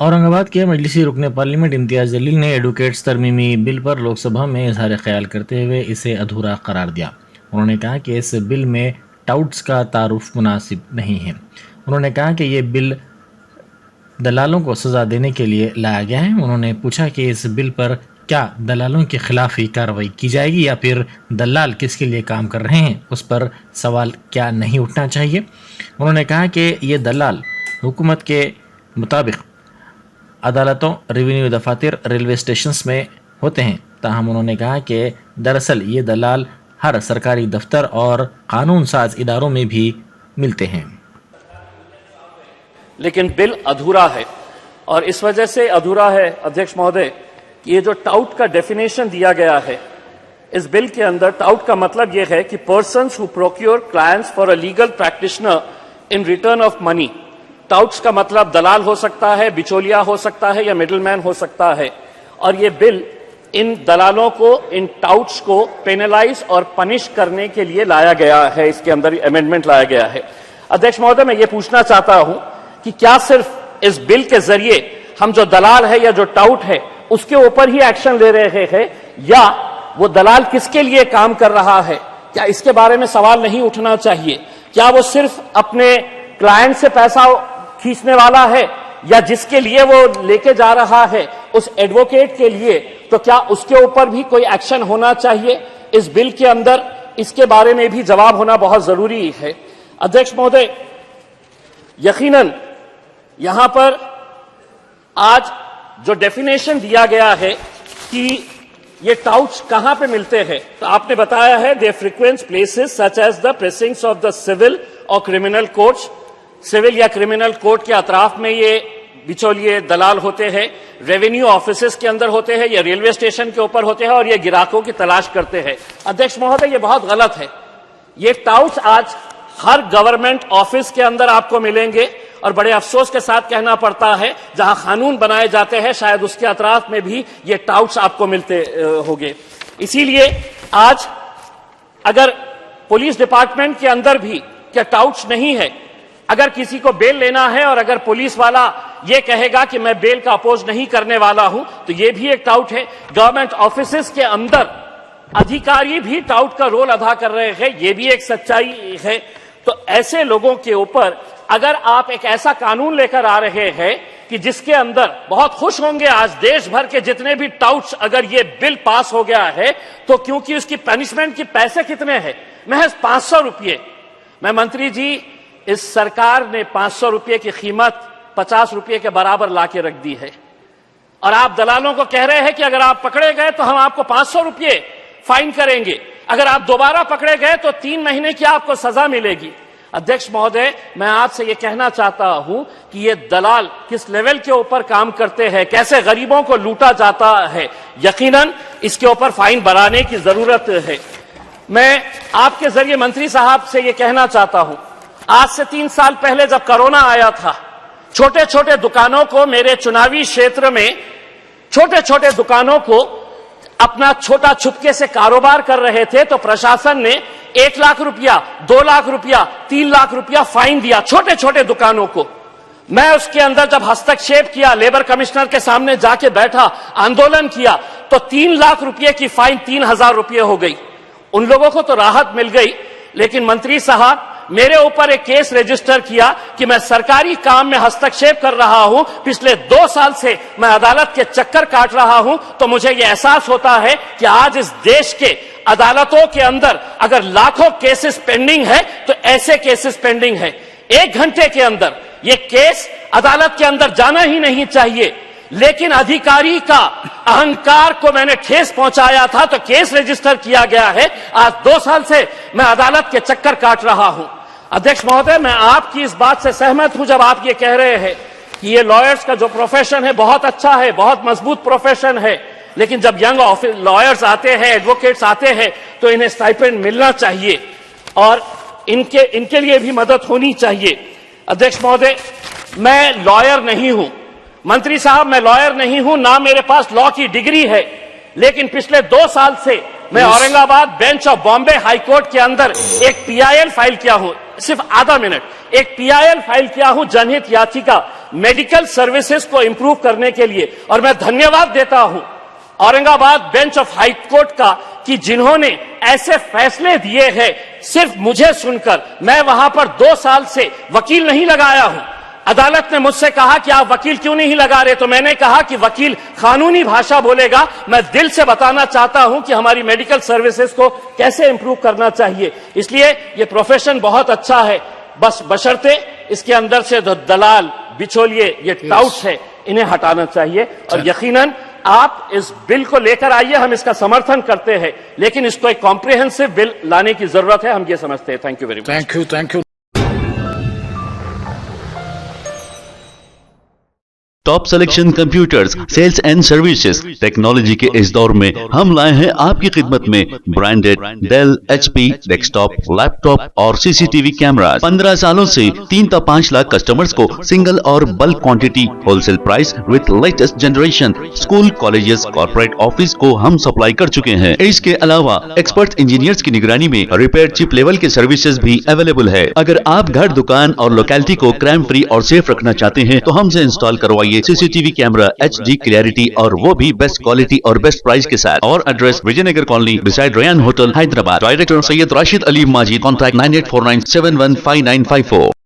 औरंगाबाद के मजलिसी रुकने पार्लियामेंट इम्तियाज जलील ने एडवोकेट्स तरमीमी बिल पर लोकसभा में इजहार ख्याल करते हुए इसे अधूरा करार दिया। उन्होंने कहा कि इस बिल में टाउट्स का तारुफ मुनासिब नहीं है। उन्होंने कहा कि ये बिल दलालों को सजा देने के लिए लाया गया है। उन्होंने पूछा कि इस बिल पर क्या दलालों के खिलाफ ही कार्रवाई की जाएगी या फिर दलाल किसके लिए काम कर रहे हैं, उस पर सवाल क्या नहीं उठना चाहिए। उन्होंने कहा कि ये दलाल हुकूमत के मुताबिक अदालतों, रेवेन्यू दफातर, रेलवे स्टेशंस में होते हैं। ताहम उन्होंने कहा कि दरअसल ये दलाल हर सरकारी दफ्तर और कानून साज इदारों में भी मिलते हैं। लेकिन बिल अधूरा है और इस वजह से अधूरा है अध्यक्ष महोदय, ये जो टाउट का डेफिनेशन दिया गया है इस बिल के अंदर, टाउट का मतलब यह है कि persons who procure clients for a legal practitioner in return of money. Touts का मतलब दलाल हो सकता है, बिचौलिया हो सकता है या मिडलमैन हो सकता है। और ये बिल इन दलालों को, इन टाउट्स को पेनलाइज और पनिश करने के लिए लाया गया है। इसके अंदर अमेंडमेंट लाया गया है। अध्यक्ष महोदय, मैं ये पूछना चाहता हूं कि क्या सिर्फ इस बिल के जरिए हम जो दलाल है या जो टाउट है उसके ऊपर ही एक्शन ले रहे हैं, या वो दलाल किसके लिए काम कर रहा है, क्या इसके बारे में सवाल नहीं उठना चाहिए? क्या वो सिर्फ अपने क्लाइंट से पैसा खींचने वाला है, या जिसके लिए वो लेके जा रहा है उस एडवोकेट के लिए, तो क्या उसके ऊपर भी कोई एक्शन होना चाहिए इस बिल के अंदर? इसके बारे में भी जवाब होना बहुत जरूरी है। अध्यक्ष महोदय, यकीनन यहां पर आज जो डेफिनेशन दिया गया है कि ये टाउट्स कहां पे मिलते हैं, तो आपने बताया है they frequent places such as the precincts of the civil और क्रिमिनल कोर्ट्स। सिविल या क्रिमिनल कोर्ट के अतराफ में ये बिचौलिए दलाल होते हैं, रेवेन्यू ऑफिसेस के अंदर होते हैं या रेलवे स्टेशन के ऊपर होते हैं और ये गिराकों की तलाश करते हैं। अध्यक्ष महोदय, ये बहुत गलत है। ये टाउट्स आज हर गवर्नमेंट ऑफिस के अंदर आपको मिलेंगे और बड़े अफसोस के साथ कहना पड़ता है जहां कानून बनाए जाते हैं शायद उसके अतराफ में भी ये टाउट्स आपको मिलते होंगे। इसीलिए आज अगर पुलिस डिपार्टमेंट के अंदर भी क्या टाउट्स नहीं है, अगर किसी को बेल लेना है और अगर पुलिस वाला ये कहेगा कि मैं बेल का अपोज नहीं करने वाला हूं, तो ये भी एक टाउट है। गवर्नमेंट ऑफिसेस के अंदर अधिकारी भी टाउट का रोल अदा कर रहे हैं, ये भी एक सच्चाई है। तो ऐसे लोगों के ऊपर अगर आप एक ऐसा कानून लेकर आ रहे हैं कि जिसके अंदर, बहुत खुश होंगे आज देश भर के जितने भी टाउट्स, अगर ये बिल पास हो गया है तो, क्योंकि उसकी पनिशमेंट की पैसे कितने हैं, महज 500 रुपये। मैं मंत्री जी, इस सरकार ने 500 रुपये की कीमत 50 रुपये के बराबर लाके रख दी है और आप दलालों को कह रहे हैं कि अगर आप पकड़े गए तो हम आपको 500 रुपये फाइन करेंगे, अगर आप दोबारा पकड़े गए तो 3 महीने की आपको सजा मिलेगी। अध्यक्ष महोदय, मैं आपसे यह कहना चाहता हूं कि ये दलाल किस लेवल के ऊपर काम करते हैं, कैसे गरीबों को लूटा जाता है। यकीनन इसके ऊपर फाइन बढ़ाने की जरूरत है। मैं आपके जरिए मंत्री साहब से यह कहना चाहता हूं, आज से 3 साल पहले जब कोरोना आया था, छोटे छोटे दुकानों को, मेरे चुनावी क्षेत्र में छोटे छोटे दुकानों को अपना छोटा छुपके से कारोबार कर रहे थे तो प्रशासन ने 1 लाख रुपया, 2 लाख रुपया, 3 लाख रुपया फाइन दिया छोटे छोटे दुकानों को। मैं उसके अंदर जब हस्तक्षेप किया, लेबर कमिश्नर के सामने जाके बैठा, आंदोलन किया, तो 3 लाख रुपये की फाइन 3000 रुपये हो गई। उन लोगों को तो राहत मिल गई, लेकिन मंत्री साहब मेरे ऊपर एक केस रजिस्टर किया कि मैं सरकारी काम में हस्तक्षेप कर रहा हूं, पिछले 2 साल से मैं अदालत के चक्कर काट रहा हूं। तो मुझे यह एहसास होता है कि आज इस देश के अदालतों के अंदर अगर लाखों केसेस पेंडिंग है तो ऐसे केसेस पेंडिंग है। 1 घंटे के अंदर यह केस अदालत के अंदर जाना ही नहीं चाहिए, लेकिन अधिकारी का अहंकार को मैंने ठेस पहुंचाया था तो केस रजिस्टर किया गया है। आज 2 साल से मैं अदालत के चक्कर काट रहा हूं। अध्यक्ष महोदय, मैं आपकी इस बात से सहमत हूं जब आप ये कह रहे हैं कि ये लॉयर्स का जो प्रोफेशन है बहुत अच्छा है, बहुत मजबूत प्रोफेशन है, लेकिन जब यंग लॉयर्स आते हैं, एडवोकेट्स आते हैं, तो इन्हें स्टाइपेंड मिलना चाहिए और इनके लिए भी मदद होनी चाहिए। अध्यक्ष महोदय, मैं लॉयर नहीं हूं, मंत्री साहब मैं लॉयर नहीं हूं, ना मेरे पास लॉ की डिग्री है, लेकिन पिछले 2 साल से मैं Aurangabad bench of Bombay high court के अंदर एक पीआईएल फाइल किया हूं, सिर्फ आधा मिनट, एक पीआईएल फाइल किया हूं जनहित याचिका, मेडिकल सर्विसेज को इंप्रूव करने के लिए। और मैं धन्यवाद देता हूं Aurangabad bench of high court का कि जिन्होंने ऐसे फैसले दिए हैं सिर्फ मुझे सुनकर। मैं वहां पर 2 साल से वकील नहीं लगाया हूं। अदालत ने मुझसे कहा कि आप वकील क्यों नहीं लगा रहे, तो मैंने कहा कि वकील कानूनी भाषा बोलेगा। मैं दिल से बताना चाहता हूं कि हमारी मेडिकल सर्विसेज को कैसे इंप्रूव करना चाहिए। इसलिए ये प्रोफेशन बहुत अच्छा है, बस बशर्ते इसके अंदर से जो दलाल बिचौलिए ये टाउट्स है इन्हें हटाना चाहिए। और यकीनन आप इस बिल को लेकर आइए, हम इसका समर्थन करते हैं, लेकिन इसको एक कॉम्प्रिहेंसिव बिल लाने की जरूरत है, हम ये समझते हैं। Thank you very much. Thank you. Top selection computers sales and services technology के इस दौर में हम लाए हैं आपकी खिदमत में branded Dell, HP, desktop, laptop और सीसीटीवी कैमरा। 15 सालों से 3 से 5 लाख कस्टमर्स को सिंगल और bulk quantity wholesale price with latest generation school, colleges, corporate office को हम सप्लाई कर चुके हैं। इसके अलावा एक्सपर्ट इंजीनियर्स की निगरानी में रिपेयर चिप लेवल के सर्विसेज भी अवेलेबल है। अगर आप घर, दुकान और लोकेलिटी को क्राइम फ्री और सेफ रखना चाहते हैं तो हमसे इंस्टॉल करवाइए सीसीटीवी कैमरा, HD क्लैरिटी और वो भी बेस्ट क्वालिटी और बेस्ट प्राइस के साथ। और address Vijayanagar colony beside Ryan hotel, Hyderabad. Director Syed Rashid Ali Majid. Contact 9849715954।